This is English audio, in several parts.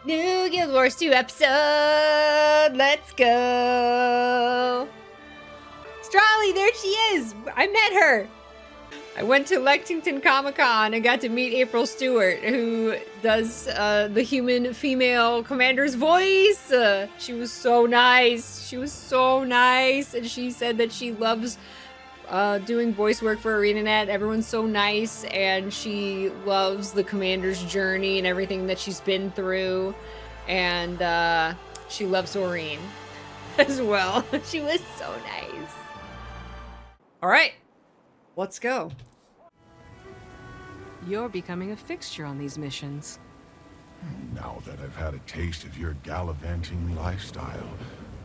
New Guild Wars 2 episode! Let's go! Strawley, there she is! I met her! I went to Lexington Comic-Con and got to meet April Stewart, who does the human female commander's voice. She was so nice. She was so nice. And she said that she loves doing voice work for ArenaNet. Everyone's so nice, and she loves the commander's journey and everything that she's been through. And she loves Aurene as well. She was so nice. All right, let's go. You're becoming a fixture on these missions. Now that I've had a taste of your gallivanting lifestyle,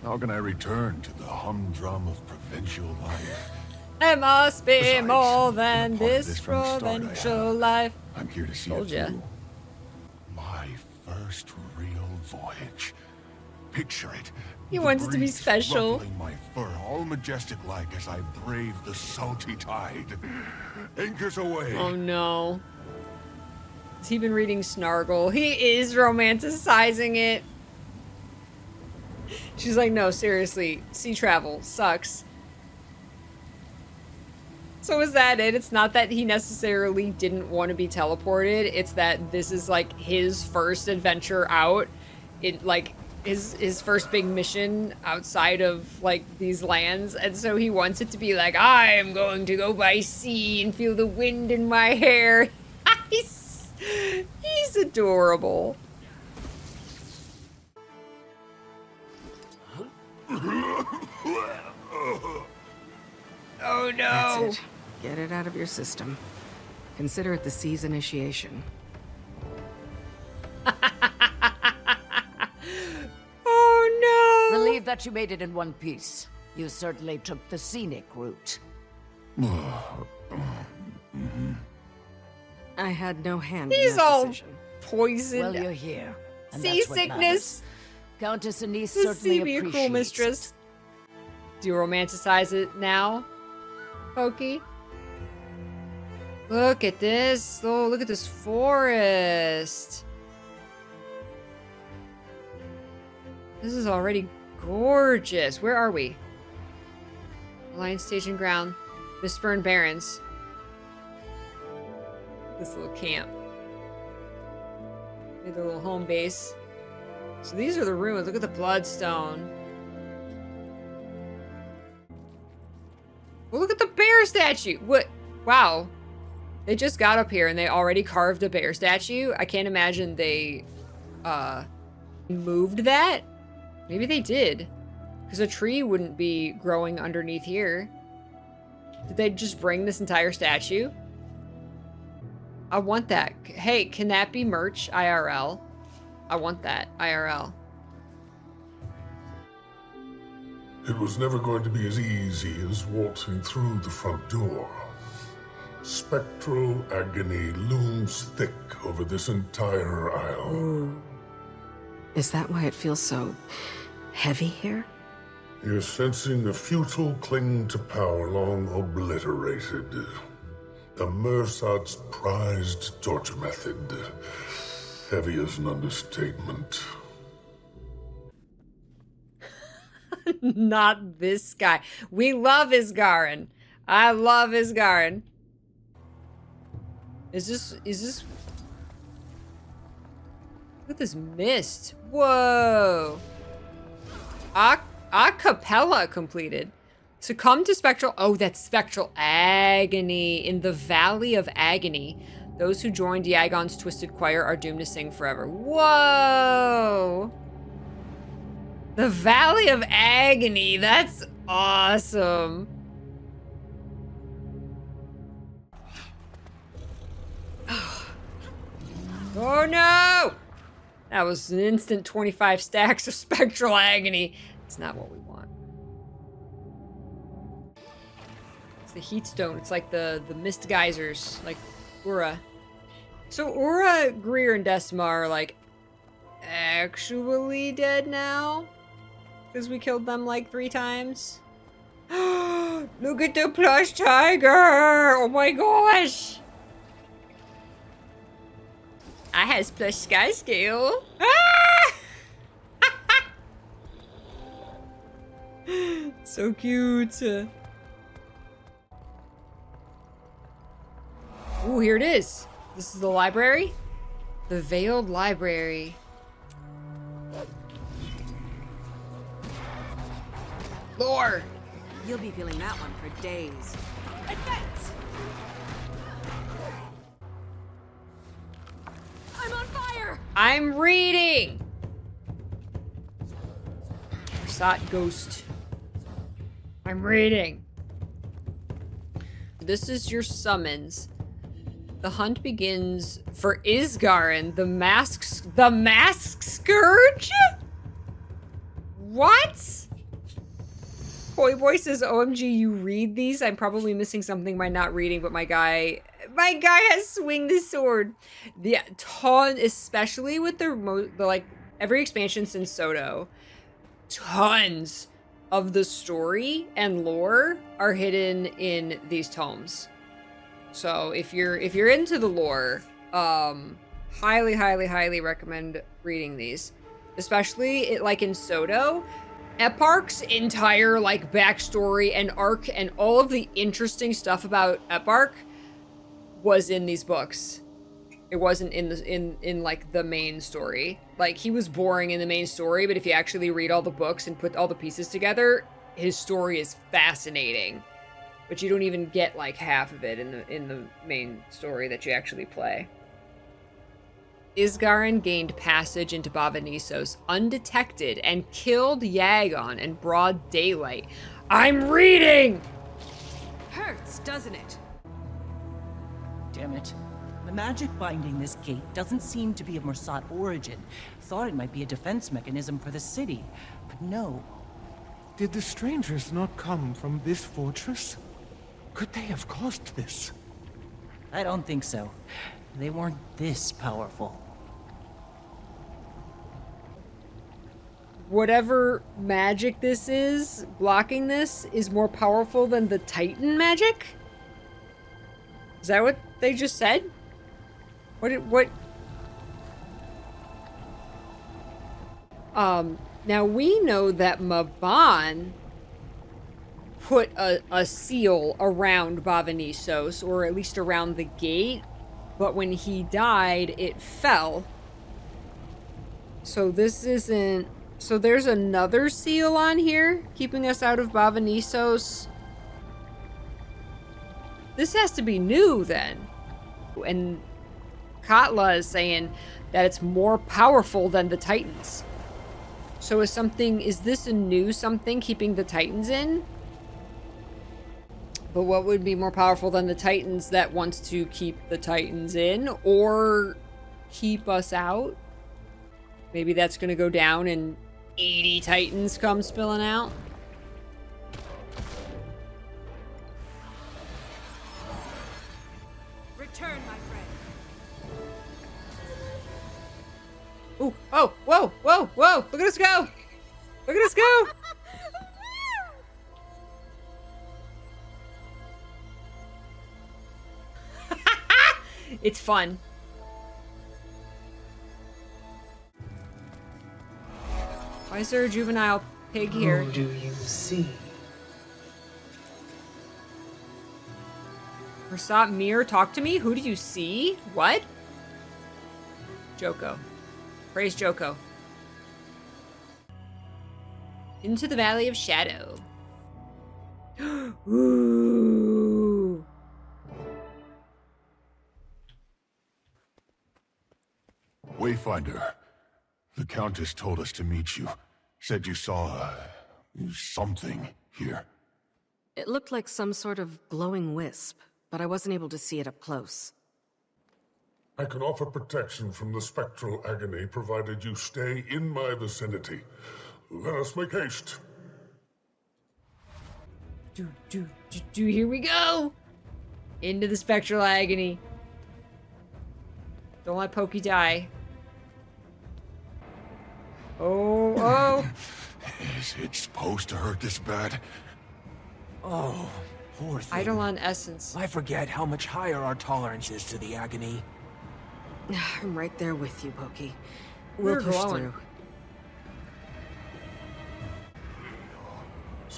how can I return to the humdrum of provincial life? It must be Besides, more than I'm part of this this from the start, I provincial am. life. I'm here to see Told it ya. through. My first real voyage. Picture it. He The wants it to be breeze special. ruffling my fur, all majestic-like as I brave the salty tide. Anchors away. Oh no. Has he been reading Snargle? He is romanticizing it. She's like, no, seriously, sea travel sucks. So is that it? It's not that he necessarily didn't want to be teleported. It's that this is like his first adventure out. It like his first big mission outside of like these lands. And so he wants it to be like, I am going to go by sea and feel the wind in my hair. He's adorable. Oh no. That's it. Get it out of your system. Consider it the sea's initiation. Oh no. Relieved that you made it in one piece. You certainly took the scenic route. I had no hand He's in that all decision. poisoned. Well, you're here. And that's what Seasickness. matters. Countess Anise The certainly sea be a appreciates cruel mistress. Do you romanticize it now, Pokey? Look at this. Oh, look at this forest. This is already gorgeous. Where are we? Alliance Station Ground. Mistburn Barrens. This little camp. Made their little home base. So these are the ruins. Look at the bloodstone. Well, look at the bear statue. What? Wow. They just got up here and they already carved a bear statue. I can't imagine they moved that. Maybe they did. Because a tree wouldn't be growing underneath here. Did they just bring this entire statue? I want that. Hey, can that be merch IRL? I want that IRL. It was never going to be as easy as waltzing through the front door. Spectral agony looms thick over this entire isle. Ooh. Is that why it feels so heavy here? You're sensing a futile cling to power long obliterated. A Mersad's prized torture method. Heavy as an understatement. Not this guy. We love Isgarin. I love Isgarin. Is this... Look at this mist. Whoa. Acapella completed. Succumb to spectral... Oh, that's spectral agony. In the Valley of Agony, those who join Diagon's twisted choir are doomed to sing forever. Whoa. The Valley of Agony. That's awesome. Oh no! That was an instant 25 stacks of spectral agony. It's not what we want. It's the heat stone. It's like the mist geysers, like Ura. So Ura, Greer, and Decima are like actually dead now? Because we killed them like 3 times. Look at the plush tiger! Oh my gosh! I has plush sky scale. Ah! So cute. Ooh, here it is. This is the library. The Veiled Library. Lore. You'll be feeling that one for days. Advance! I'm on fire! I'm reading. Sot Ghost. I'm reading. This is your summons. The hunt begins for Isgarin, the mask scourge? What? Boy Boy says, OMG, you read these? I'm probably missing something by not reading, but my guy has swing the sword. Yeah, ton, especially with the like every expansion since Soto, tons of the story and lore are hidden in these tomes. So if you're into the lore, highly recommend reading these. Especially like in Soto, Eparch's entire like backstory and arc and all of the interesting stuff about Eparch was in these books. It wasn't in like the main story. Like he was boring in the main story, but if you actually read all the books and put all the pieces together, his story is fascinating. But you don't even get like half of it in the main story that you actually play. Isgarin gained passage into Bavanissos undetected and killed Yagon in broad daylight. I'm reading! Hurts, doesn't it? Damn it. The magic binding this gate doesn't seem to be of Mursat origin. Thought it might be a defense mechanism for the city, but no. Did the strangers not come from this fortress? Could they have caused this? I don't think so. They weren't this powerful. Whatever magic this is, blocking this, is more powerful than the Titan magic? Is that what they just said? What? Now we know that Maban put a seal around Bavanissos, or at least around the gate, but when he died, it fell. So this isn't... So there's another seal on here, keeping us out of Bavanissos. This has to be new, then. And Katla is saying that it's more powerful than the Titans. So is this a new something keeping the Titans in? But what would be more powerful than the Titans that wants to keep the Titans in or keep us out? Maybe that's going to go down and 80 Titans come spilling out. Return, my friend. Ooh, oh, whoa, whoa, whoa. Look at us go. Look at us go. It's fun. Why is there a juvenile pig here? Who do you see? Mursat Mir, talk to me? Who do you see? What? Joko. Praise Joko. Into the Valley of Shadow. Ooh. Wayfinder, the Countess told us to meet you. Said you saw something here. It looked like some sort of glowing wisp, but I wasn't able to see it up close. I can offer protection from the spectral agony provided you stay in my vicinity. Let us make haste. Here we go! Into the spectral agony. Don't let Pokey die. Oh. Is it supposed to hurt this bad? Oh, poor thing. Eidolon Essence. I forget how much higher our tolerance is to the agony. I'm right there with you, Pokey. We're We'll push glowing. through.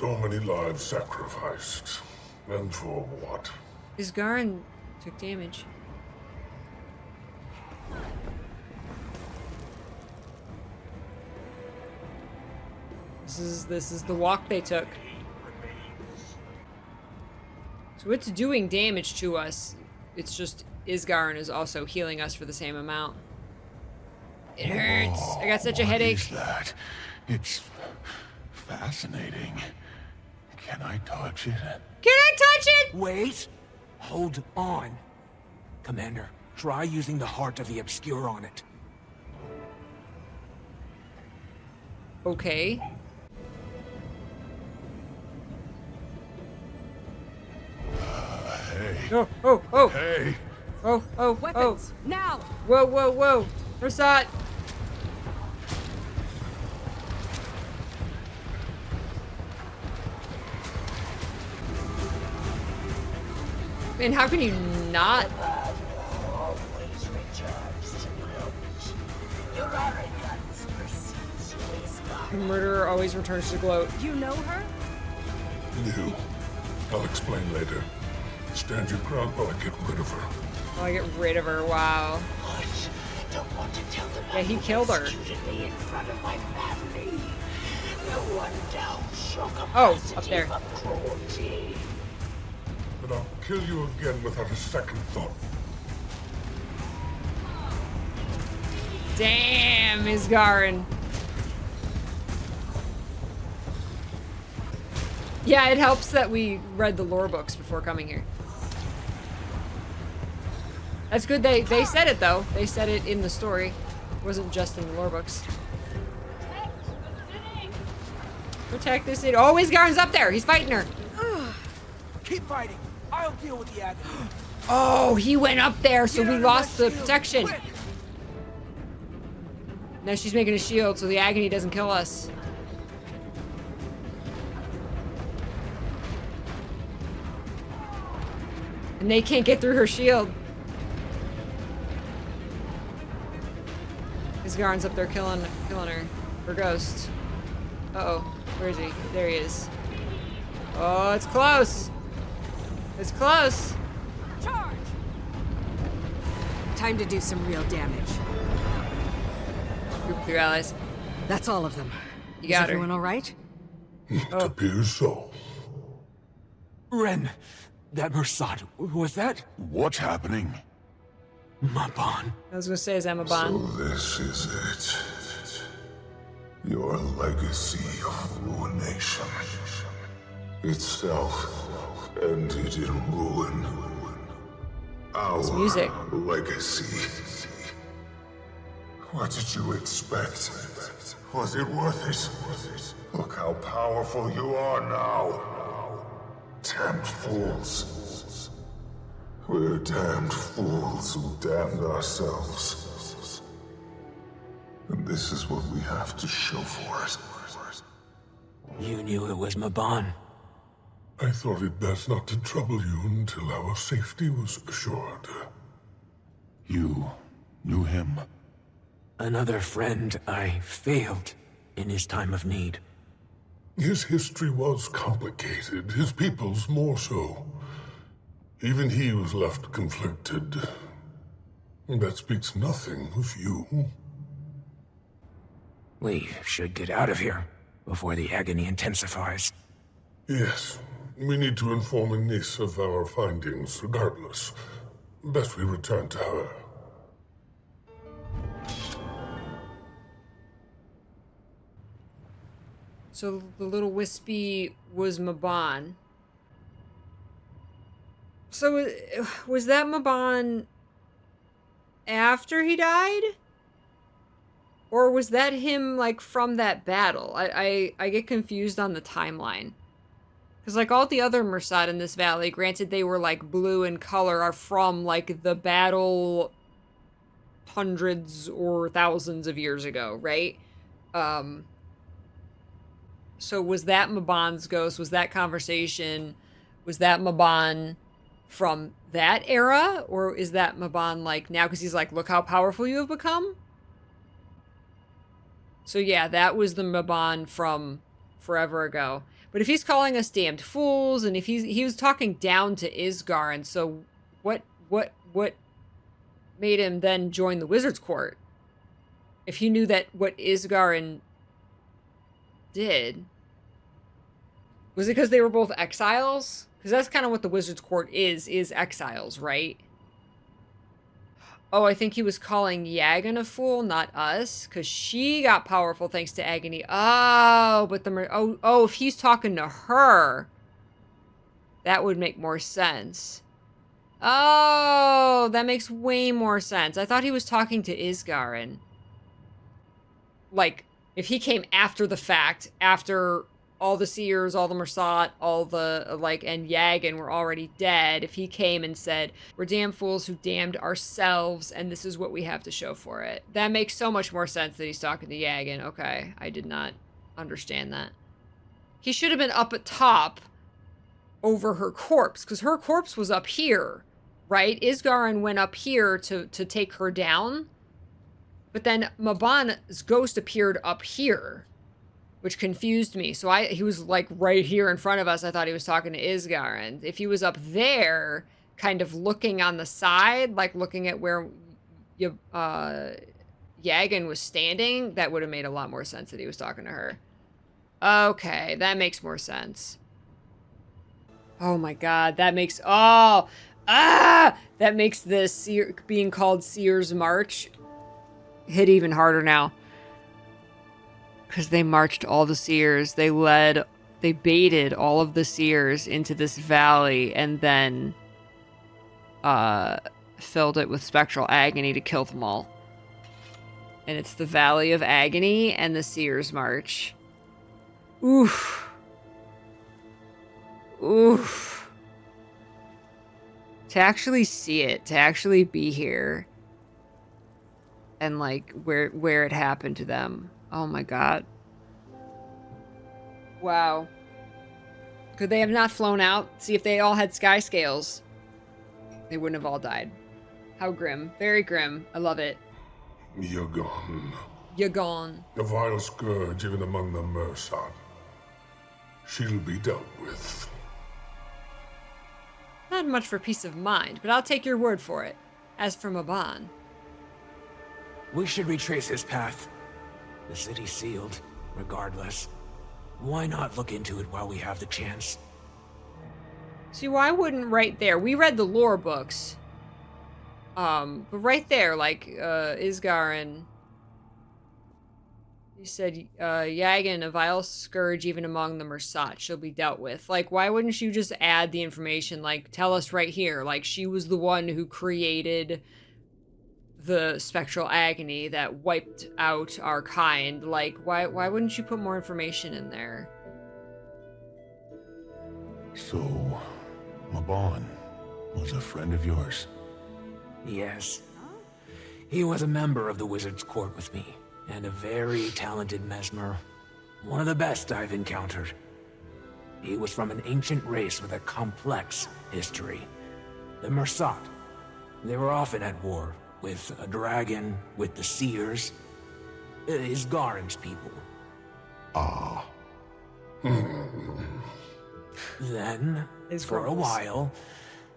So many lives sacrificed. And for what? Isgarin took damage. This is the walk they took. So it's doing damage to us. It's just Isgarin is also healing us for the same amount. It hurts. I got such a headache. What is that? It's fascinating. Can I touch it? Can I touch it? Wait! Hold on. Commander, try using the Heart of the Obscure on it. Okay. Hey. Oh. Hey. Oh. Weapons, now! Whoa. Rasat. Man, how can you not? Always returns to gloat. Your arrogance precedes you, The Isgar. murderer always returns to gloat. You know her? You. I'll explain later. Stand your ground while I get rid of her. Oh, I get rid of her. Wow. What? Don't want to tell them Yeah, he killed her. executed me in front of my family. No one doubts your Oh, capacity up there. for cruelty. But I'll kill you again without a second thought. Damn, Isgarin. Yeah, it helps that we read the lore books before coming here. That's good. They said it though. They said it in the story. It wasn't just in the lore books. Protect this city. Oh, Isgarin's up there. He's fighting her. Keep fighting. I'll deal with the agony. Oh, he went up there, so Get we under lost my the shield, protection. quick! Now she's making a shield, so the agony doesn't kill us. And they can't get through her shield. Isgarin's up there killing her. Her ghost. Uh-oh. Where is he? There he is. Oh, it's close. It's close. Charge! Time to do some real damage. Group through allies. That's all of them. You got Is everyone her. all right? It appears so. Ren, that Mersat, was that? What's happening? Maban. I was gonna say, is Emma So Bond. this is it. Your legacy of ruination. Itself ended in ruin. Our music. legacy. What did you expect? Was it worth it? Look how powerful you are now. Damned fools. We're damned fools who damned ourselves. And this is what we have to show for it. You knew it was Maban. I thought it best not to trouble you until our safety was assured. You knew him? Another friend I failed in his time of need. His history was complicated, his people's more so. Even he was left conflicted. That speaks nothing of you. We should get out of here before the agony intensifies. Yes, we need to inform Anise of our findings regardless. Best we return to her. So the little wispy was Maban. So was that Maban after he died? Or was that him, like, from that battle? I get confused on the timeline. Because, like, all the other Mersat in this valley, granted they were, like, blue in color, are from, like, the battle hundreds or thousands of years ago, right? So was that Maban's ghost? Was that conversation? Was that Maban from that era? Or is that Maban, like, now? Because he's like, look how powerful you have become? So yeah, that was the Maban from forever ago. But if he's calling us damned fools, and if he was talking down to Isgar, and so what made him then join the Wizard's Court? If he knew that what Isgarin did, was it because they were both exiles? Because that's kind of what the Wizard's Court is exiles, right? Oh, I think he was calling Yagan a fool, not us, because she got powerful thanks to agony. Oh, but if he's talking to her, that would make more sense. Oh, that makes way more sense. I thought he was talking to Isgarin. Like, if he came after the fact, after all the Seers, all the Mersat, all the, and Yagan were already dead, if he came and said, we're damn fools who damned ourselves, and this is what we have to show for it. That makes so much more sense that he's talking to Yagan. Okay, I did not understand that. He should have been up at top over her corpse, because her corpse was up here, right? Isgarin went up here to take her down, but then Maban's ghost appeared up here, which confused me. So he was like right here in front of us. I thought he was talking to Isgarin. If he was up there, kind of looking on the side, like looking at where Yagan was standing, that would have made a lot more sense that he was talking to her. Okay, that makes more sense. Oh my god, that makes... that makes this being called Seer's March hit even harder now. Because they marched all the Seers. They baited all of the Seers into this valley and then filled it with spectral agony to kill them all. And it's the Valley of Agony and the Seer's March. Oof. Oof. To actually see it, to actually be here, and like where it happened to them. Oh my god. Wow. Could they have not flown out? See, if they all had sky scales, they wouldn't have all died. How grim. Very grim. I love it. You're gone. You're gone. A vile scourge even among the Mersat. She'll be dealt with. Not much for peace of mind, but I'll take your word for it. As for Maban. We should retrace his path. The city's sealed, regardless. Why not look into it while we have the chance? See, why wouldn't right there? We read the lore books. But right there, like, Isgarin... You said, Yagan, a vile scourge even among the Mersat, she'll be dealt with. Like, why wouldn't you just add the information, like, tell us right here, like, she was the one who created the spectral agony that wiped out our kind. Like, why wouldn't you put more information in there? So, Maban was a friend of yours? Yes. He was a member of the Wizard's Court with me, and a very talented mesmer. One of the best I've encountered. He was from an ancient race with a complex history. The Mersat. They were often at war, with a dragon, with the Seers. Isgarin's people. Ah. Then, for a while,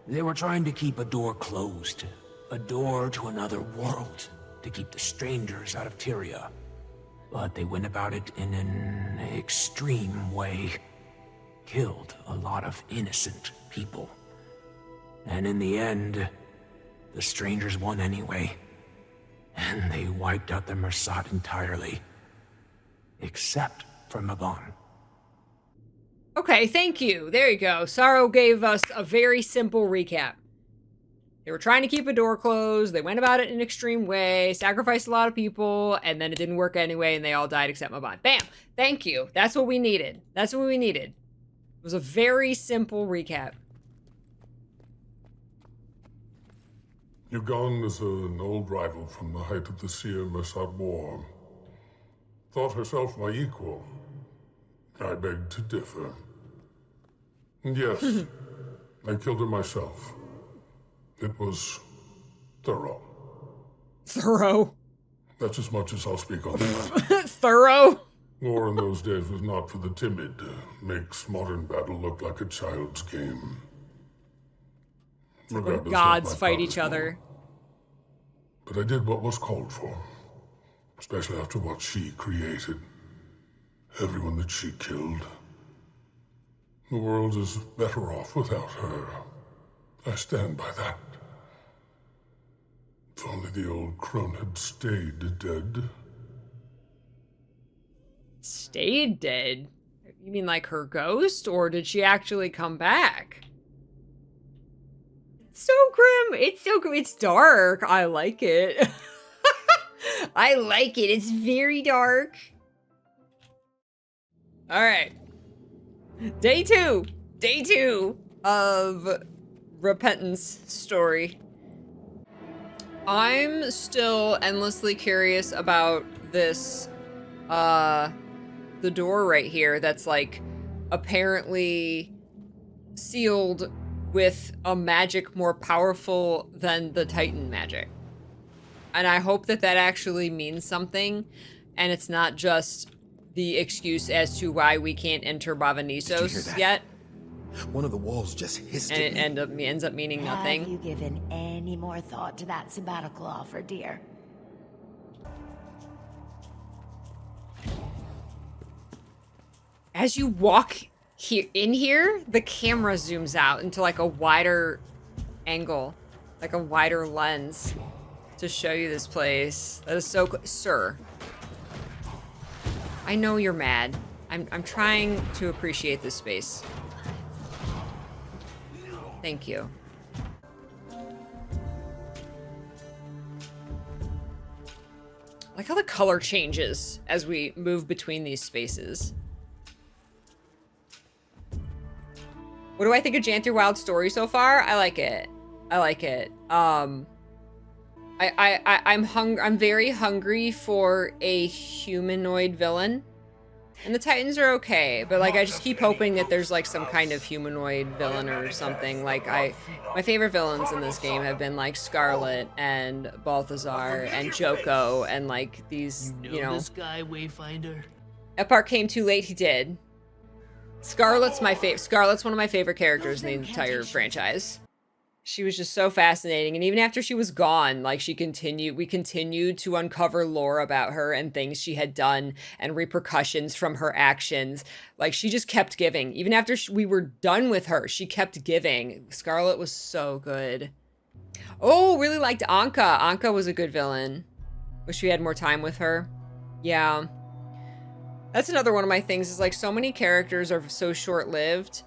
they were trying to keep a door closed. A door to another world, to keep the strangers out of Tyria. But they went about it in an extreme way. Killed a lot of innocent people. And in the end, the strangers won anyway. And they wiped out the Mersat entirely. Except for Maban. Okay, thank you. There you go. Sorrow gave us a very simple recap. They were trying to keep a door closed, they went about it in an extreme way, sacrificed a lot of people, and then it didn't work anyway, and they all died except Maban. Bam! Thank you. That's what we needed. That's what we needed. It was a very simple recap. Yagan is an old rival from the height of the Seer-Mersat War. Thought herself my equal. I beg to differ. And yes, I killed her myself. It was thorough. Thorough. That's as much as I'll speak on that. Thorough? War in those days was not for the timid. Makes modern battle look like a child's game. When Regardless, gods not my fight each father's other. war. But I did what was called for. Especially after what she created. Everyone that she killed. The world is better off without her. I stand by that. If only the old crone had stayed dead. Stayed dead? You mean like her ghost? Or did she actually come back? It's so grim. It's so grim. It's dark. I like it. I like it. It's very dark. All right. Day two of Repentance story. I'm still endlessly curious about this, the door right here that's like apparently sealed with a magic more powerful than the Titan magic. And I hope that that actually means something and it's not just the excuse as to why we can't enter Bavanisos yet. One of the walls just hissed at me. And it ends up meaning nothing. Have you given any more thought to that sabbatical offer, dear? As you walk in here, the camera zooms out into like a wider angle, like a wider lens to show you this place. That is so sir. I know you're mad. I'm trying to appreciate this space. Thank you. I like how the color changes as we move between these spaces. What do I think of Janthir Wilds' story so far? I like it. I like it. I'm very hungry for a humanoid villain. And the Titans are okay, but like I just keep hoping that there's like some kind of humanoid villain or something. Like my favorite villains in this game have been like Scarlet and Balthazar and Joko and like these, you know. This guy, Wayfinder? That part came too late, he did. Scarlet's Scarlet's one of my favorite characters in the entire franchise. She was just so fascinating, and even after she was gone, like we continued to uncover lore about her and things she had done and repercussions from her actions. Like she just kept giving. Even after we were done with her, she kept giving. Scarlet was so good. Oh, really liked Anka. Anka was a good villain. Wish we had more time with her. Yeah. That's another one of my things is like so many characters are so short-lived.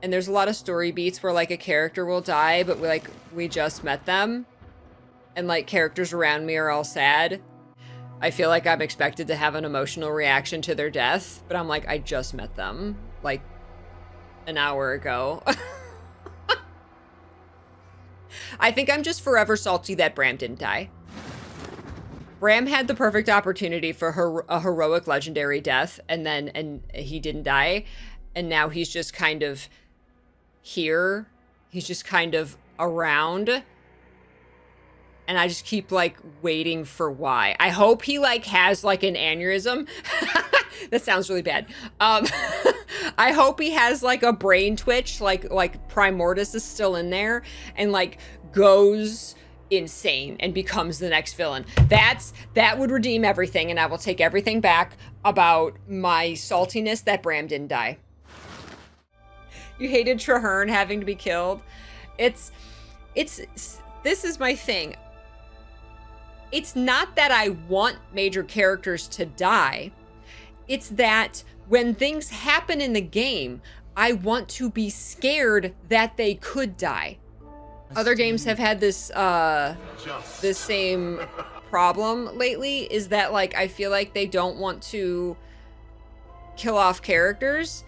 And there's a lot of story beats where like a character will die, but we just met them. And like characters around me are all sad. I feel like I'm expected to have an emotional reaction to their death, but I'm like, I just met them like an hour ago. I think I'm just forever salty that Bram didn't die. Bram had the perfect opportunity for a heroic legendary death and he didn't die. And now he's just kind of here. He's just kind of around. And I just keep like waiting for why. I hope he like has like an aneurysm. That sounds really bad. I hope he has like a brain twitch, like Primordius is still in there and like goes insane and becomes the next villain. That would redeem everything, and I will take everything back about my saltiness that Bram didn't die. You hated Traherne having to be killed. This is my thing. It's not that I want major characters to die. It's that when things happen in the game, I want to be scared that they could die. Other games have had this same problem lately, is that like I feel like they don't want to kill off characters.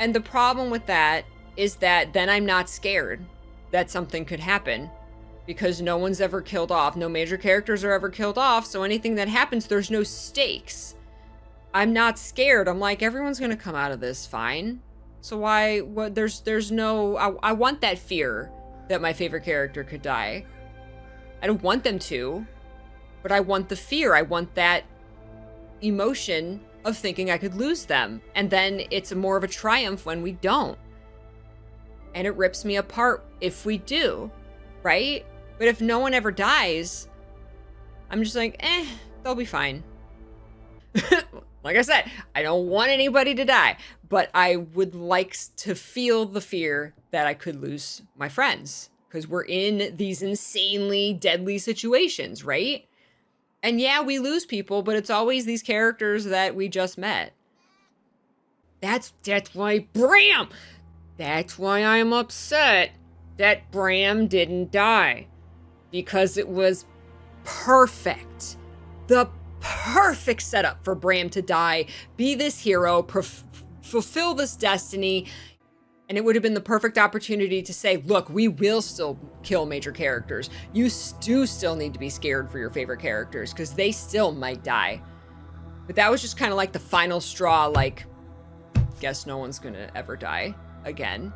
And the problem with that is that then I'm not scared that something could happen because no one's ever killed off. No major characters are ever killed off. So anything that happens, there's no stakes. I'm not scared. I'm like, everyone's going to come out of this fine. So there's no, I want that fear that my favorite character could die. I don't want them to, but I want the fear. I want that emotion of thinking I could lose them. And then it's more of a triumph when we don't. And it rips me apart if we do, right? But if no one ever dies, I'm just like, they'll be fine. Like I said, I don't want anybody to die, but I would like to feel the fear that I could lose my friends, because we're in these insanely deadly situations, right? And yeah, we lose people, but it's always these characters that we just met. That's why Bram! That's why I'm upset that Bram didn't die. Because it was perfect. The perfect setup for Bram to die, be this hero, fulfill this destiny, and it would have been the perfect opportunity to say, look, we will still kill major characters. You do still need to be scared for your favorite characters, because they still might die. But that was just kind of like the final straw, like, guess no one's gonna ever die again.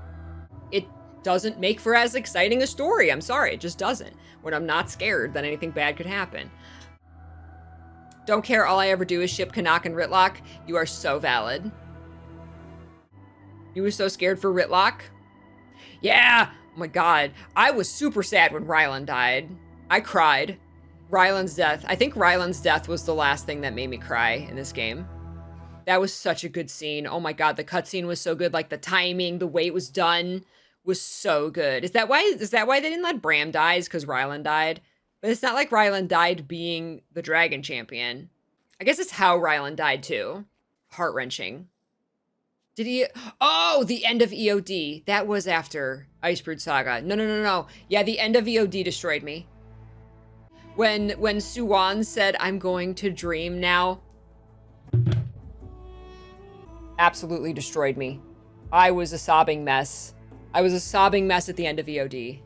It doesn't make for as exciting a story. I'm sorry, it just doesn't. When I'm not scared that anything bad could happen. Don't care, all I ever do is ship Canuck and Ritlock. You are so valid. You were so scared for Ritlock? Yeah! Oh my god. I was super sad when Rylan died. I cried. Rylan's death. I think Rylan's death was the last thing that made me cry in this game. That was such a good scene. Oh my god, the cutscene was so good. Like, the timing, the way it was done was so good. Is that why they didn't let Bram die? Is because Rylan died? But it's not like Rylan died being the dragon champion. I guess it's how Rylan died too. Heart-wrenching. Did he? Oh, the end of EOD. That was after Icebrood Saga. No. Yeah, the end of EOD destroyed me. When Suwan said, I'm going to dream now. Absolutely destroyed me. I was a sobbing mess. I was a sobbing mess at the end of EOD.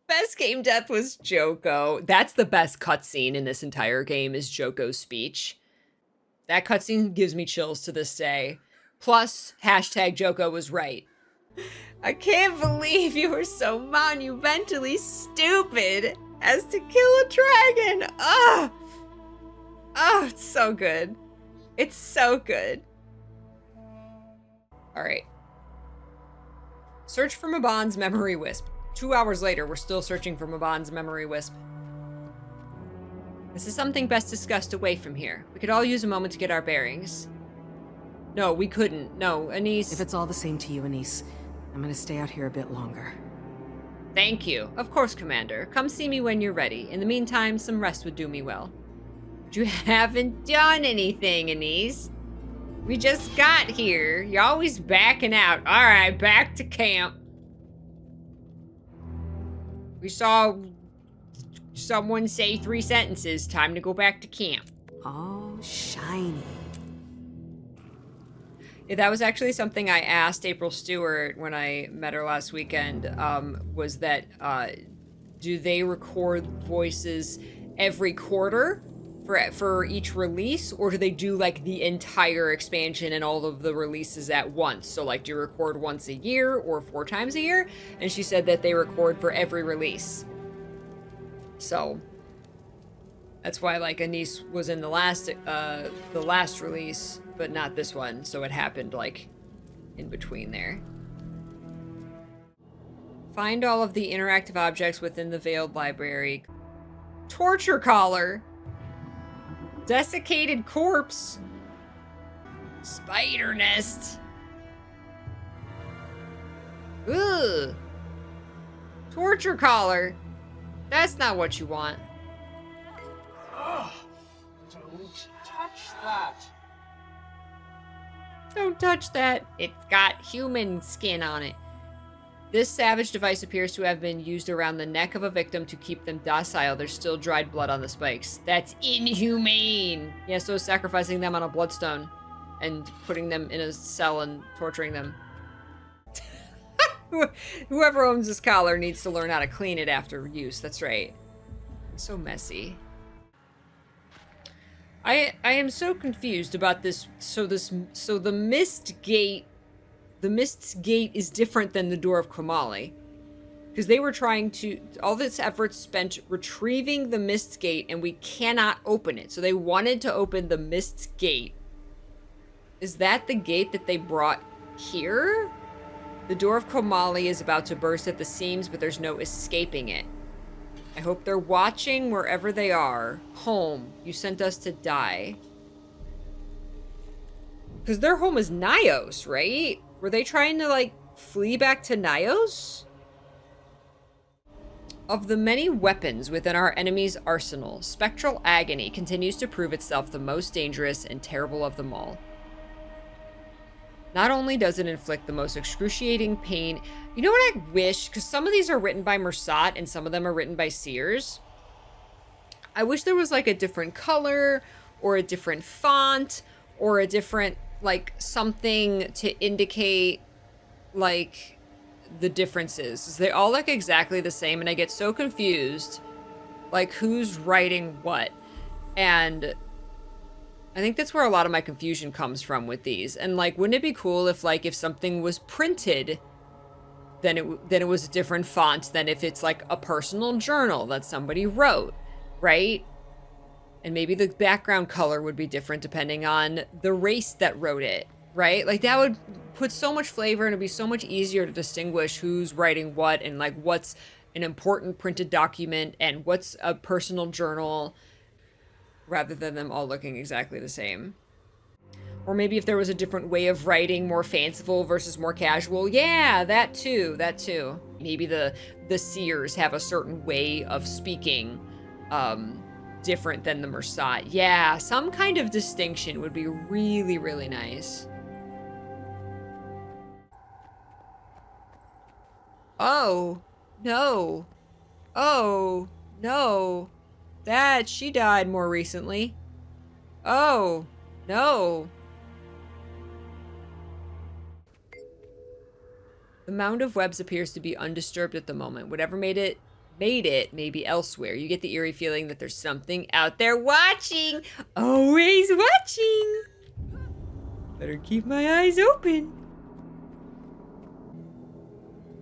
Best game death was Joko. That's the best cutscene in this entire game, is Joko's speech. That cutscene gives me chills to this day. Plus, hashtag Joko was right. I can't believe you were so monumentally stupid as to kill a dragon. Oh, it's so good. It's so good. All right. Search for Mabon's memory wisp. 2 hours later, we're still searching for Mabon's memory wisp. This is something best discussed away from here. We could all use a moment to get our bearings. No, we couldn't. No, Anise. If it's all the same to you, Anise, I'm gonna stay out here a bit longer. Thank you. Of course, Commander. Come see me when you're ready. In the meantime, some rest would do me well. But you haven't done anything, Anise. We just got here. You're always backing out. All right, back to camp. We saw someone say 3 sentences. Time to go back to camp. Oh, shiny. Yeah, that was actually something I asked April Stewart when I met her last weekend, was that, do they record voices every quarter for each release, or do they do, like, the entire expansion and all of the releases at once? So, like, do you record once a year or 4 times a year? And she said that they record for every release. So that's why, like, Anise was in the last release, but not this one. So it happened, like, in between there. Find all of the interactive objects within the Veiled Library. Torture collar. Desiccated corpse. Spider nest. Ugh. Torture collar. That's not what you want. Don't touch that. Don't touch that. It's got human skin on it. This savage device appears to have been used around the neck of a victim to keep them docile. There's still dried blood on the spikes. That's inhumane. Yeah, so sacrificing them on a bloodstone and putting them in a cell and torturing them. Whoever owns this collar needs to learn how to clean it after use. That's right. So messy. I am so confused about this. So the Mist Gate is different than the Door of Komali. Because they were trying to, all this effort spent retrieving the Mist Gate, and we cannot open it. So they wanted to open the Mist Gate. Is that the gate that they brought here? The door of Komali is about to burst at the seams, but there's no escaping it. I hope they're watching wherever they are. Home, you sent us to die. Because their home is Nyos, right? Were they trying to, like, flee back to Nyos? Of the many weapons within our enemy's arsenal, spectral agony continues to prove itself the most dangerous and terrible of them all. Not only does it inflict the most excruciating pain, you know what I wish? Because some of these are written by Mersat and some of them are written by Seers. I wish there was like a different color or a different font or a different, like, something to indicate, like, the differences. They all look exactly the same and I get so confused, like, who's writing what. And I think that's where a lot of my confusion comes from with these. And, like, wouldn't it be cool if, like, if something was printed, then it was a different font than if it's, like, a personal journal that somebody wrote, right? And maybe the background color would be different depending on the race that wrote it, right? Like, that would put so much flavor and it'd be so much easier to distinguish who's writing what and, like, what's an important printed document and what's a personal journal, rather than them all looking exactly the same. Or maybe if there was a different way of writing, more fanciful versus more casual. Yeah, that too. Maybe the Seers have a certain way of speaking different than the Mersat. Yeah, some kind of distinction would be really, really nice. Oh, no. Oh, no. That, she died more recently. Oh, no. The mound of webs appears to be undisturbed at the moment. Whatever made it may be elsewhere. You get the eerie feeling that there's something out there watching. Always watching. Better keep my eyes open.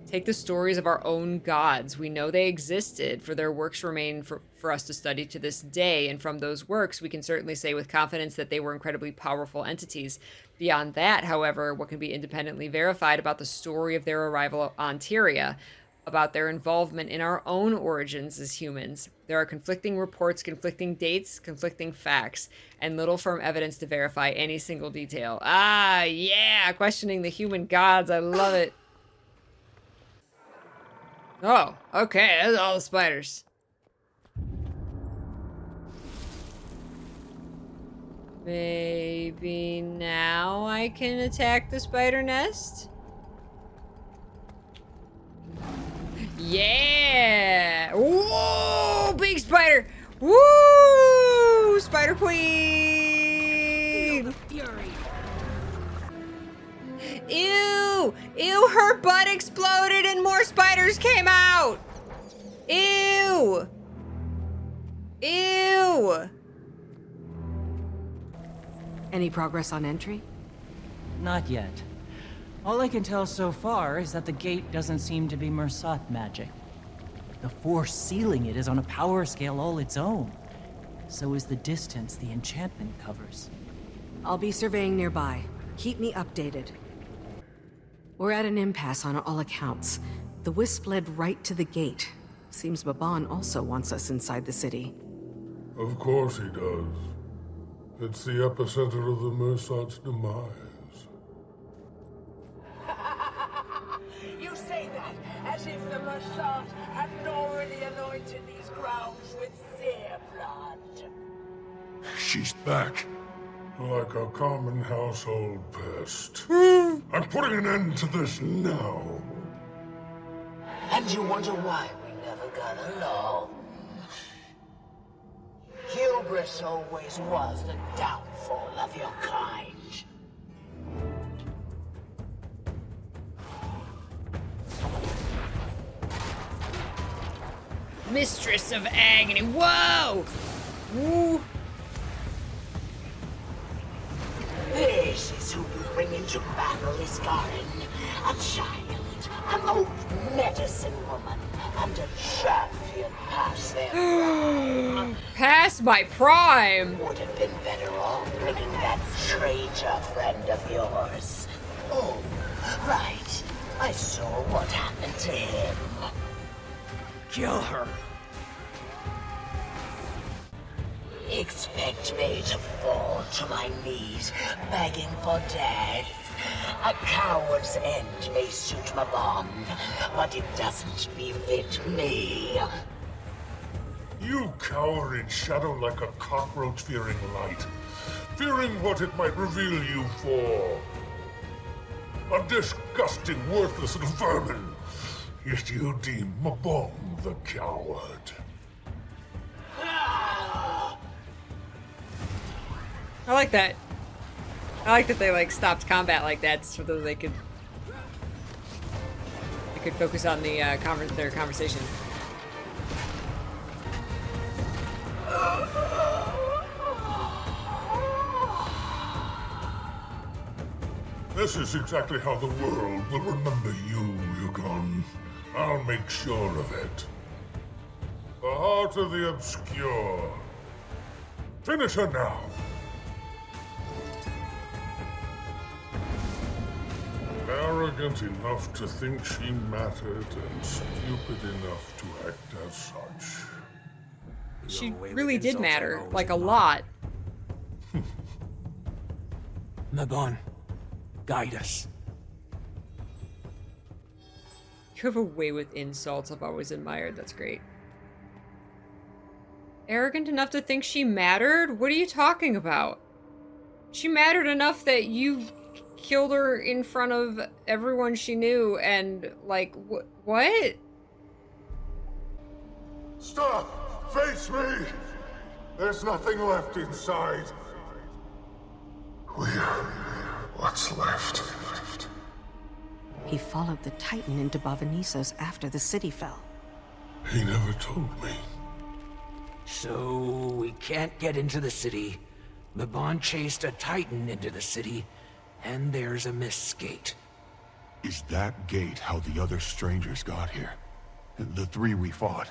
Take the stories of our own gods. We know they existed, for their works remain for us to study to this day, and from those works, we can certainly say with confidence that they were incredibly powerful entities. Beyond that, however, what can be independently verified about the story of their arrival on Tyria, about their involvement in our own origins as humans? There are conflicting reports, conflicting dates, conflicting facts, and little firm evidence to verify any single detail. Ah, yeah, questioning the human gods. I love it. Oh, okay, that's all the spiders. Maybe now I can attack the spider nest? Yeah! Whoa! Big spider! Woo! Spider Queen! Fury. Ew! Ew, her butt exploded and more spiders came out! Ew! Ew! Any progress on entry? Not yet. All I can tell so far is that the gate doesn't seem to be Mersat magic. The force sealing it is on a power scale all its own. So is the distance the enchantment covers. I'll be surveying nearby. Keep me updated. We're at an impasse on all accounts. The wisp led right to the gate. Seems Baban also wants us inside the city. Of course he does. It's the epicenter of the Mersat's demise. You say that as if the Mersat hadn't already anointed these grounds with their blood. She's back. Like a common household pest. I'm putting an end to this now. And you wonder why we never got along. Hubris always was the downfall of your kind. Mistress of Agony. Whoa! Woo! This is who you bring into to battle Isgarin, a child, an old medicine woman, and a champion past their prime. Past my prime! Would have been better off bringing that traitor friend of yours. Oh, right. I saw what happened to him. Kill her. Expect me to fall to my knees, begging for death. A coward's end may suit Mabon, but it doesn't befit me. You cower in shadow like a cockroach fearing light, fearing what it might reveal you for. A disgusting, worthless little vermin. Yet you deem Mabon the coward. I like that. I like that they like stopped combat like that so that they could focus on the their conversation. This is exactly how the world will remember you, Yukon. I'll make sure of it. The heart of the obscure. Finish her now. Arrogant enough to think she mattered and stupid enough to act as such. She really did matter, like a lot. Mabon, guide us. You have a way with insults I've always admired. That's great. Arrogant enough to think she mattered? What are you talking about? She mattered enough that you killed her in front of everyone she knew and, like, what? Stop! Face me! There's nothing left inside. We're what's left. He followed the Titan into Bavanisos after the city fell. He never told me. So we can't get into the city. Mabon chased a Titan into the city, and there's a mist gate. Is that gate how the other strangers got here? The three we fought?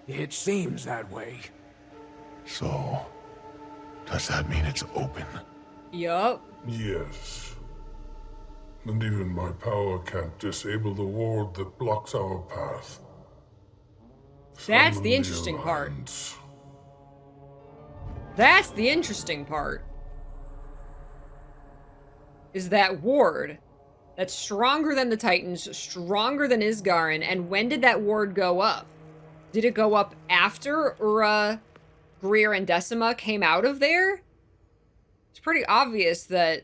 It seems that way. So, does that mean it's open? Yup. Yes. And even my power can't disable the ward that blocks our path. That's Summon the interesting part. Alliance. That's the interesting part. Is that ward that's stronger than the Titans, stronger than Isgarin, and when did that ward go up? Did it go up after Ura, Greer, and Decima came out of there? It's pretty obvious that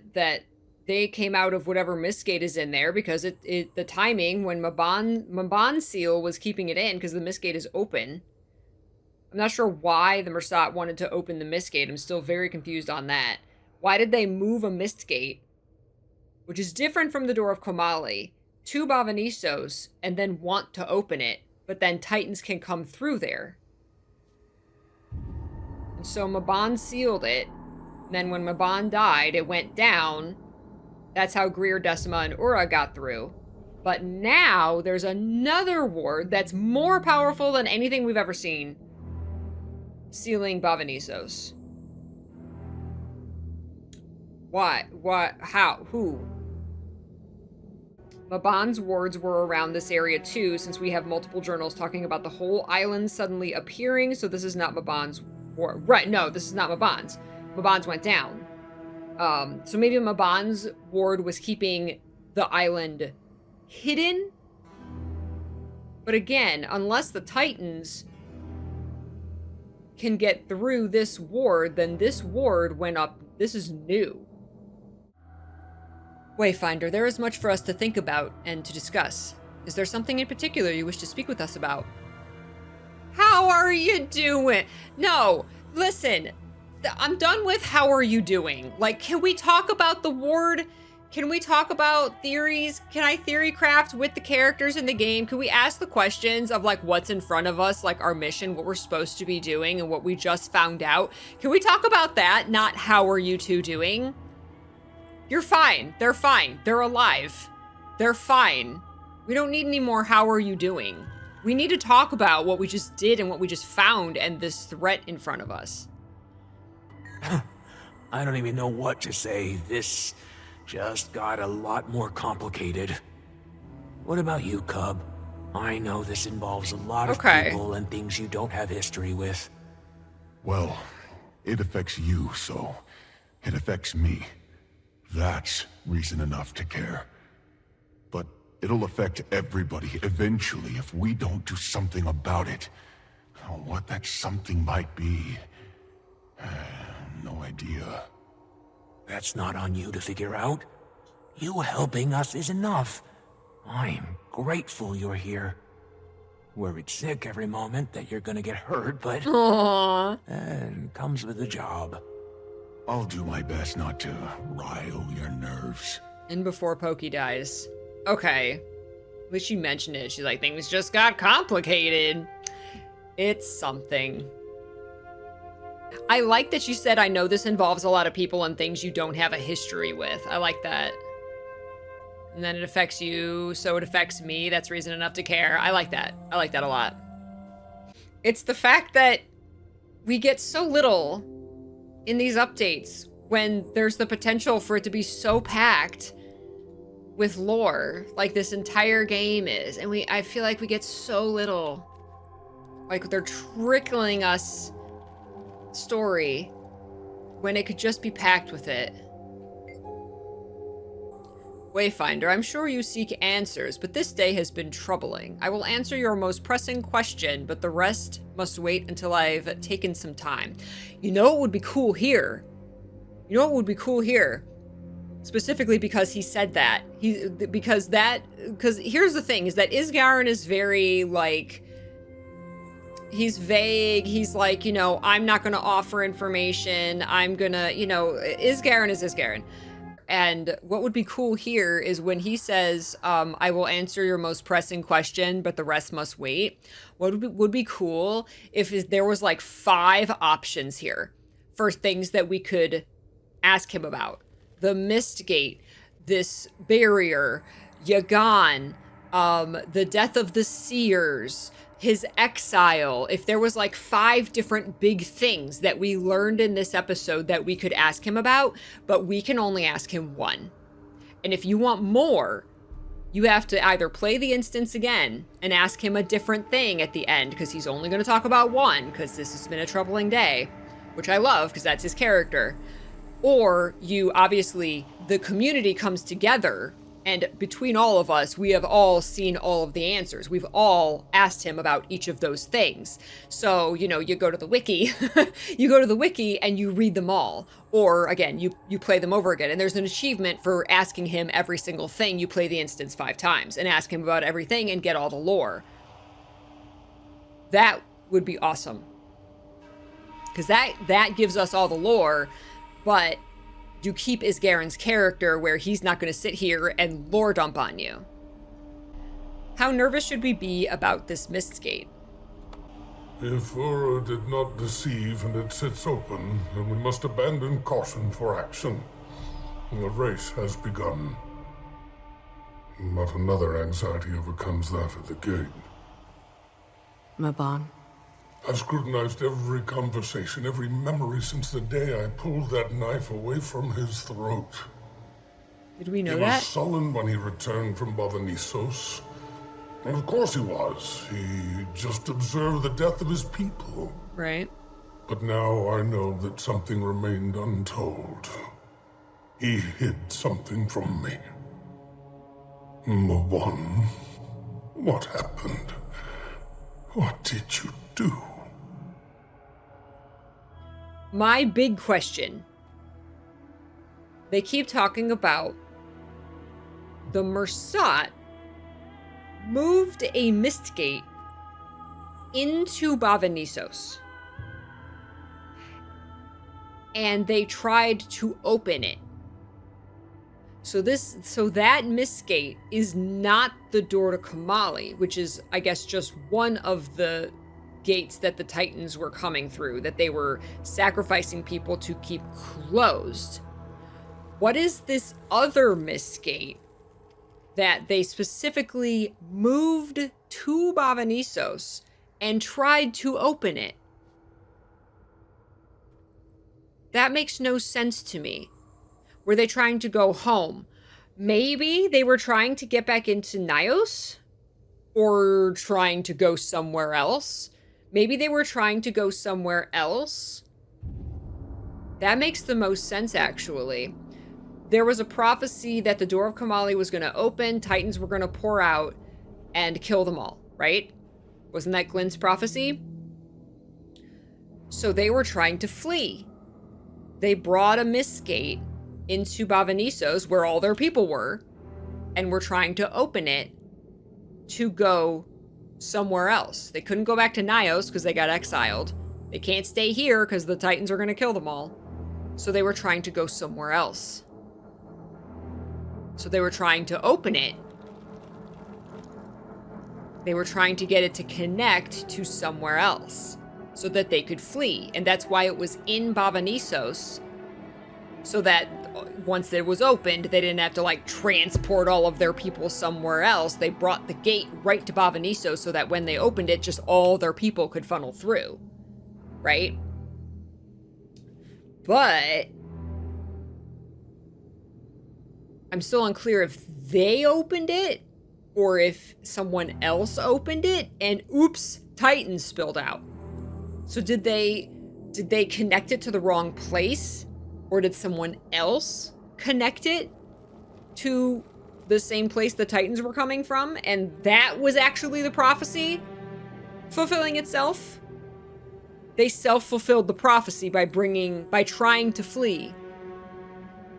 they came out of whatever Mistgate is in there because the timing when Mabon Seal was keeping it in because the Mistgate is open. I'm not sure why the Mersat wanted to open the Mistgate. I'm still very confused on that. Why did they move a Mistgate, which is different from the Door of Komali, to Bavanisos and then want to open it, but then Titans can come through there? And so Mabon sealed it. Then when Mabon died, it went down. That's how Greer, Decima, and Ura got through. But now there's another ward that's more powerful than anything we've ever seen, sealing Bavanisos. Why? What? How? Who? Mabon's wards were around this area too, since we have multiple journals talking about the whole island suddenly appearing, so this is not Mabon's ward. Right, no, this is not Mabon's. Mabon's went down. So maybe Mabon's ward was keeping the island hidden? But again, unless the Titans can get through this ward, then this ward went up. This is new. Wayfinder, there is much for us to think about and to discuss. Is there something in particular you wish to speak with us about? How are you doing? No, listen, I'm done with how are you doing. Like, can we talk about the ward? Can we talk about theories? Can I theory craft with the characters in the game? Can we ask the questions of like what's in front of us, like our mission, what we're supposed to be doing, and what we just found out? Can we talk about that, not how are you two doing? You're fine. They're fine. They're alive. They're fine. We don't need any more how are you doing. We need to talk about what we just did and what we just found and this threat in front of us. I don't even know what to say. This just got a lot more complicated. What about you, Cub? I know this involves a lot of people and things you don't have history with. Well, it affects you, so it affects me. That's reason enough to care. But it'll affect everybody eventually if we don't do something about it. What that something might be, no idea. That's not on you to figure out. You helping us is enough. I'm grateful you're here. Worried sick every moment that you're gonna get hurt, but... Aww. Comes with the job. I'll do my best not to rile your nerves. And before Pokey dies. Okay. At least she mentioned it. She's like, things just got complicated. It's something. I like that she said, I know this involves a lot of people and things you don't have a history with. I like that. And then it affects you, so it affects me. That's reason enough to care. I like that. I like that a lot. It's the fact that we get so little in these updates when there's the potential for it to be so packed with lore, like this entire game is. And I feel like we get so little. Like they're trickling us story when it could just be packed with it. Wayfinder, I'm sure you seek answers, but this day has been troubling. I will answer your most pressing question, but the rest must wait until I've taken some time. You know what would be cool here? You know what would be cool here? Specifically because he said that. Because here's the thing, is that Isgarin is very, like, he's vague. He's like, you know, I'm not going to offer information. I'm going to, you know, Isgarin is Isgarin. And what would be cool here is when he says, I will answer your most pressing question, but the rest must wait. What would be cool if there was like 5 options here for things that we could ask him about. The Mist Gate, this barrier, Yagan, the death of the Seers, his exile. If there was like 5 different big things that we learned in this episode that we could ask him about, but we can only ask him 1. And if you want more, you have to either play the instance again and ask him a different thing at the end, because he's only going to talk about 1, because this has been a troubling day, which I love because that's his character. Or you, obviously, the community comes together, and between all of us, we have all seen all of the answers. We've all asked him about each of those things. So, you know, you go to the wiki, you go to the wiki and you read them all. Or again, you play them over again. And there's an achievement for asking him every single thing. You play the instance 5 times and ask him about everything and get all the lore. That would be awesome. Because that gives us all the lore, but you keep Isgarin's character where he's not going to sit here and lore dump on you. How nervous should we be about this Mistgate? If Aura did not deceive and it sits open, then we must abandon caution for action. The race has begun. But another anxiety overcomes that at the gate. Mabon. I've scrutinized every conversation, every memory since the day I pulled that knife away from his throat. Did we know that? He was sullen when he returned from Bavanissos. And of course he was. He just observed the death of his people. Right. But now I know that something remained untold. He hid something from me. Mabon, what happened? What did you do? My big question. They keep talking about the Mersat moved a Mistgate into Bavanissos. And they tried to open it. So that Mistgate is not the door to Kamali, which is, I guess, just one of the gates that the Titans were coming through, that they were sacrificing people to keep closed. What is this other mist gate that they specifically moved to Bavanisos and tried to open it? That makes no sense to me. Were they trying to go home? Maybe they were trying to get back into Nios? Or trying to go somewhere else? Maybe they were trying to go somewhere else? That makes the most sense, actually. There was a prophecy that the door of Kamali was going to open, Titans were going to pour out, and kill them all, right? Wasn't that Glenn's prophecy? So they were trying to flee. They brought a mist gate into Bavanisos, where all their people were, and were trying to open it to go somewhere else. They couldn't go back to Nios because they got exiled. They can't stay here because the Titans are going to kill them all. So they were trying to go somewhere else. So they were trying to open it. They were trying to get it to connect to somewhere else so that they could flee. And that's why it was in Bavanisos, so that once it was opened, they didn't have to like transport all of their people somewhere else. They brought the gate right to Bavanisos so that when they opened it, just all their people could funnel through, right? But I'm still unclear if they opened it or if someone else opened it and oops, Titans spilled out. So did they connect it to the wrong place? Or did someone else connect it to the same place the Titans were coming from? And that was actually the prophecy fulfilling itself? They self-fulfilled the prophecy by trying to flee.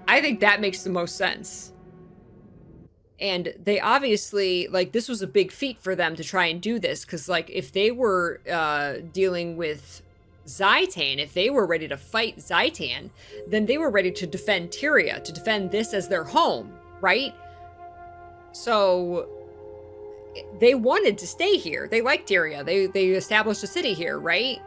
I think that makes the most sense. And they obviously, like, this was a big feat for them to try and do this. Because, like, if they were dealing with Zaitan, if they were ready to fight Zaitan, then they were ready to defend Tyria, to defend this as their home, right? So they wanted to stay here. They liked Tyria. They established a city here, right?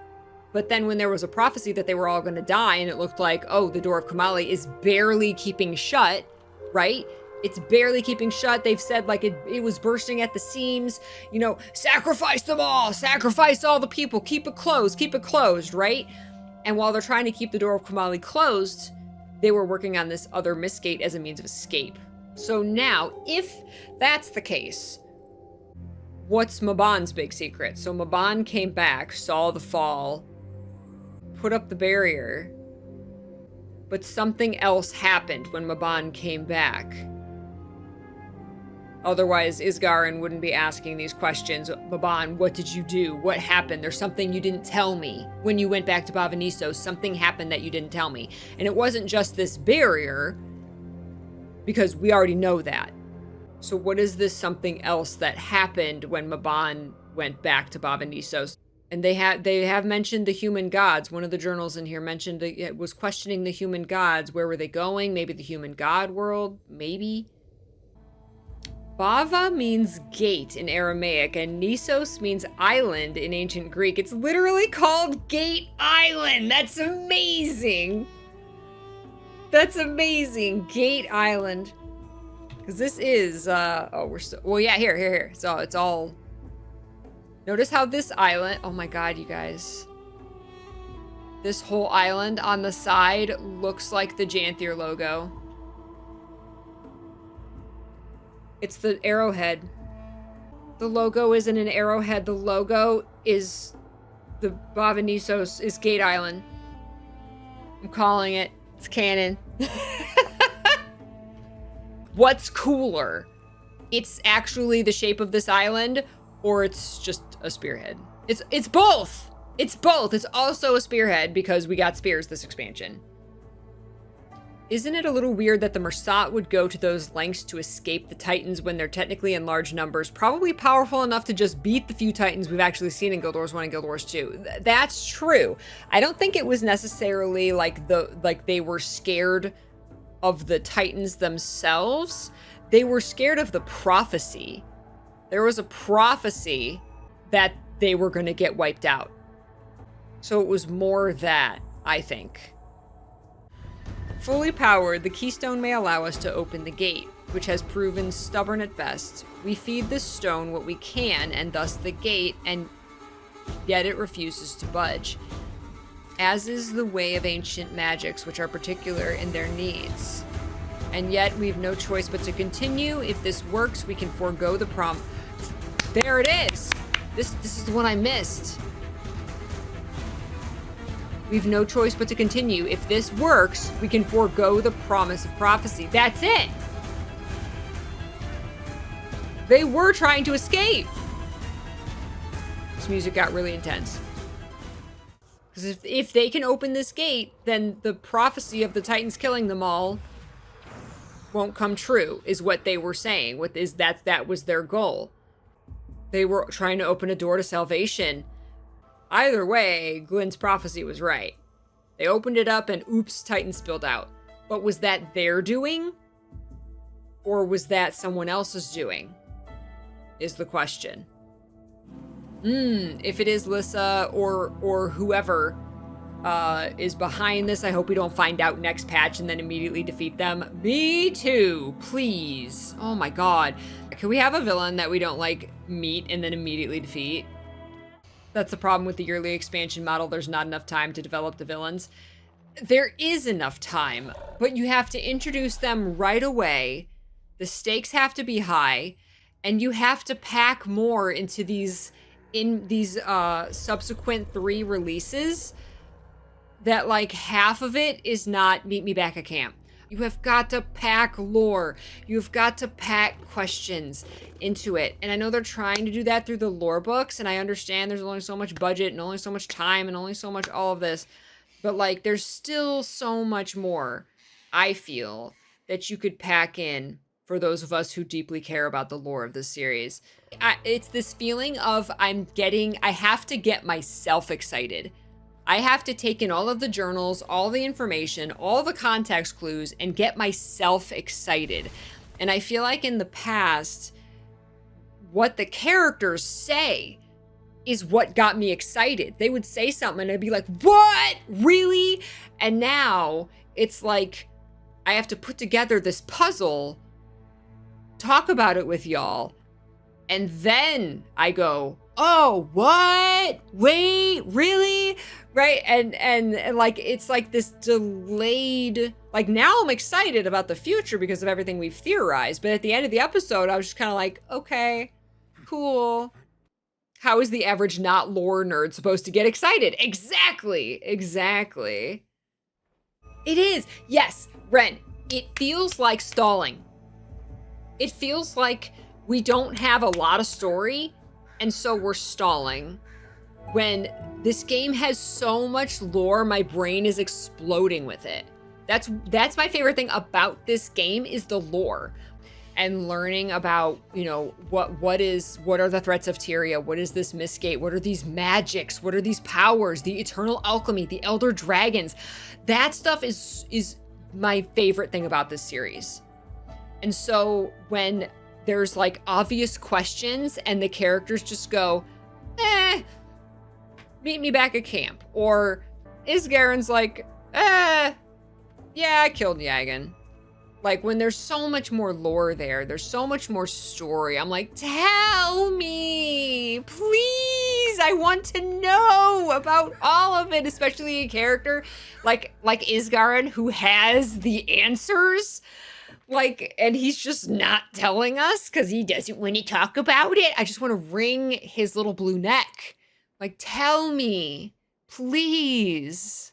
But then when there was a prophecy that they were all going to die, and it looked like, oh, the door of Kamali is barely keeping shut, right? It's barely keeping shut. They've said like it was bursting at the seams, you know, sacrifice them all, sacrifice all the people, keep it closed, right? And while they're trying to keep the door of Kamali closed, they were working on this other mist gate as a means of escape. So now, if that's the case, what's Maban's big secret? So Maban came back, saw the fall, put up the barrier, but something else happened when Maban came back. Otherwise, Isgarin wouldn't be asking these questions. Maban, what did you do? What happened? There's something you didn't tell me. When you went back to Bavanisos, something happened that you didn't tell me. And it wasn't just this barrier, because we already know that. So what is this something else that happened when Maban went back to Bavanisos? And they have mentioned the human gods. One of the journals in here mentioned it was questioning the human gods. Where were they going? Maybe the human god world? Maybe. Bava means gate in Aramaic, and Nisos means island in ancient Greek. It's literally called Gate Island. That's amazing. That's amazing. Gate Island. Because this is, here. So it's all... Notice how this island... Oh my god, you guys. This whole island on the side looks like the Janthir logo. It's the arrowhead. The logo isn't an arrowhead. The logo is the Bavanisos, is Gate Island. I'm calling it. It's canon. What's cooler? It's actually the shape of this island, or it's just a spearhead? It's both. It's both. It's also a spearhead because we got spears this expansion. Isn't it a little weird that the Mersat would go to those lengths to escape the Titans when they're technically in large numbers, probably powerful enough to just beat the few Titans we've actually seen in Guild Wars 1 and Guild Wars 2? That's true. I don't think it was necessarily like they were scared of the Titans themselves. They were scared of the prophecy. There was a prophecy that they were going to get wiped out. So it was more that, I think. Fully powered, the keystone may allow us to open the gate, which has proven stubborn at best. We feed this stone what we can, and thus the gate, and yet it refuses to budge. As is the way of ancient magics, which are particular in their needs. And yet we've no choice but to continue. If this works, we can forego the There it is! This is the one I missed. We've no choice but to continue. If this works, we can forego the promise of prophecy. That's it! They were trying to escape! This music got really intense. Because if they can open this gate, then the prophecy of the Titans killing them all won't come true, is what they were saying. That was their goal. They were trying to open a door to salvation. Either way, Glenn's prophecy was right. They opened it up and oops, Titans spilled out. But was that their doing? Or was that someone else's doing? Is the question. If it is Lissa or whoever is behind this, I hope we don't find out next patch and then immediately defeat them. Me too, please. Oh my god. Can we have a villain that we don't like meet and then immediately defeat? That's the problem with the yearly expansion model. There's not enough time to develop the villains. There is enough time, but you have to introduce them right away. The stakes have to be high, and you have to pack more into these subsequent 3 releases that like half of it is not meet me back at camp. You have got to pack lore. You've got to pack questions into it. And I know they're trying to do that through the lore books, and I understand there's only so much budget and only so much time and only so much all of this. But like there's still so much more, I feel, that you could pack in for those of us who deeply care about the lore of this series. It's this feeling of I have to get myself excited. I have to take in all of the journals, all the information, all the context clues, and get myself excited. And I feel like in the past, what the characters say is what got me excited. They would say something and I'd be like, what? Really? And now it's like, I have to put together this puzzle, talk about it with y'all, and then I go, oh, what? Wait, really? Right? And like, it's like this delayed, like now I'm excited about the future because of everything we've theorized. But at the end of the episode, I was just kind of like, okay, cool. How is the average not lore nerd supposed to get excited? Exactly. It is. Yes, Ren, it feels like stalling. It feels like we don't have a lot of story, and so we're stalling. When this game has so much lore, my brain is exploding with it. That's my favorite thing about this game is the lore. And learning about, you know, what are the threats of Tyria? What is this Mistgate? What are these magics? What are these powers? The eternal alchemy, the elder dragons. That stuff is my favorite thing about this series. And so when there's like obvious questions and the characters just go, meet me back at camp. Or Isgaren's like, yeah, I killed Yagan. Like when there's so much more lore there's so much more story. I'm like, tell me, please. I want to know about all of it, especially a character like Isgaren who has the answers. Like, and he's just not telling us because he doesn't want to talk about it. I just want to wring his little blue neck. Like, tell me, please.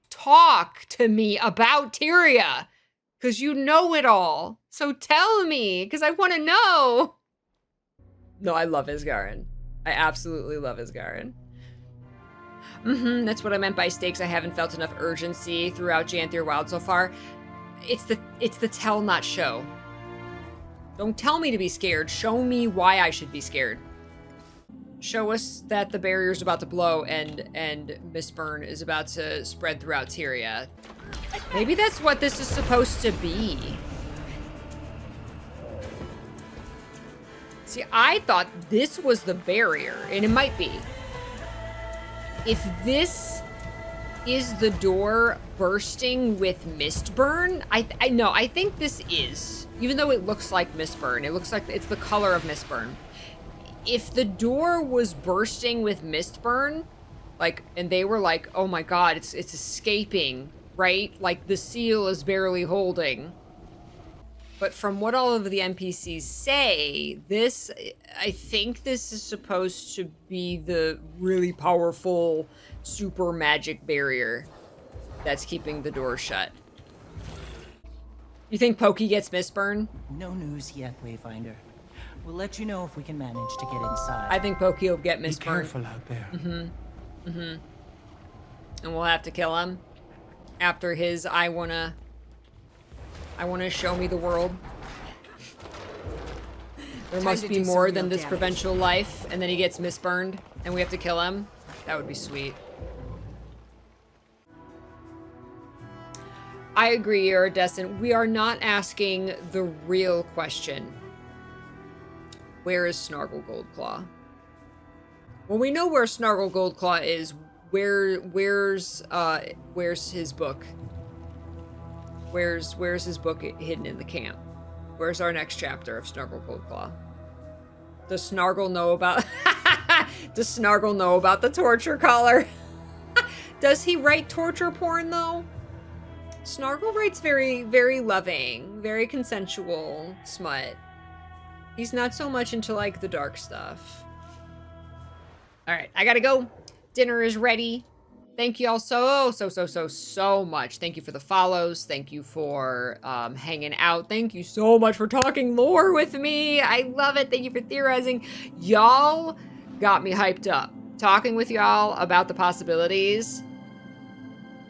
Talk to me about Tyria. Because you know it all. So tell me, because I want to know. No, I love Isgaren. I absolutely love Isgaren. That's what I meant by stakes. I haven't felt enough urgency throughout Janthir Wilds so far. It's the tell, not show. Don't tell me to be scared. Show me why I should be scared. Show us that the barrier's about to blow and Mistburn is about to spread throughout Tyria. Maybe that's what this is supposed to be. See, I thought this was the barrier, and it might be. If this Is the door bursting with mistburn? I think this is. Even though it looks like mistburn, it looks like it's the color of mistburn. If the door was bursting with mistburn, like, and they were like, oh my god, it's escaping, right? Like the seal is barely holding. But from what all of the NPCs say, I think this is supposed to be the really powerful super magic barrier that's keeping the door shut. You think Pokey gets mistburn? No news yet, Wayfinder. We'll let you know if we can manage to get inside. I think Pokey will get mistburn. Be careful out there. And we'll have to kill him after his I wanna show me the world. There must be more than this provincial life, and then he gets mistburned, and we have to kill him. That would be sweet. I agree, Iridescent. We are not asking the real question. Where is Snargle Goldclaw? Well, we know where Snargle Goldclaw is. Where's his book? Where's his book hidden in the camp? Where's our next chapter of Snargle Goldclaw? Does Snargle know about Does Snargle know about the torture collar? Does he write torture porn though? Snargle writes very, very loving, very consensual smut. He's not so much into like the dark stuff. All right, I gotta go. Dinner is ready. Thank you all so much. Thank you for the follows. Thank you for hanging out. Thank you so much for talking lore with me. I love it. Thank you for theorizing. Y'all got me hyped up. Talking with y'all about the possibilities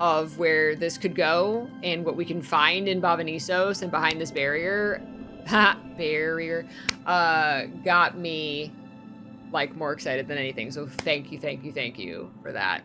of where this could go and what we can find in Bavanisos and behind this barrier. Got me like more excited than anything. So thank you for that.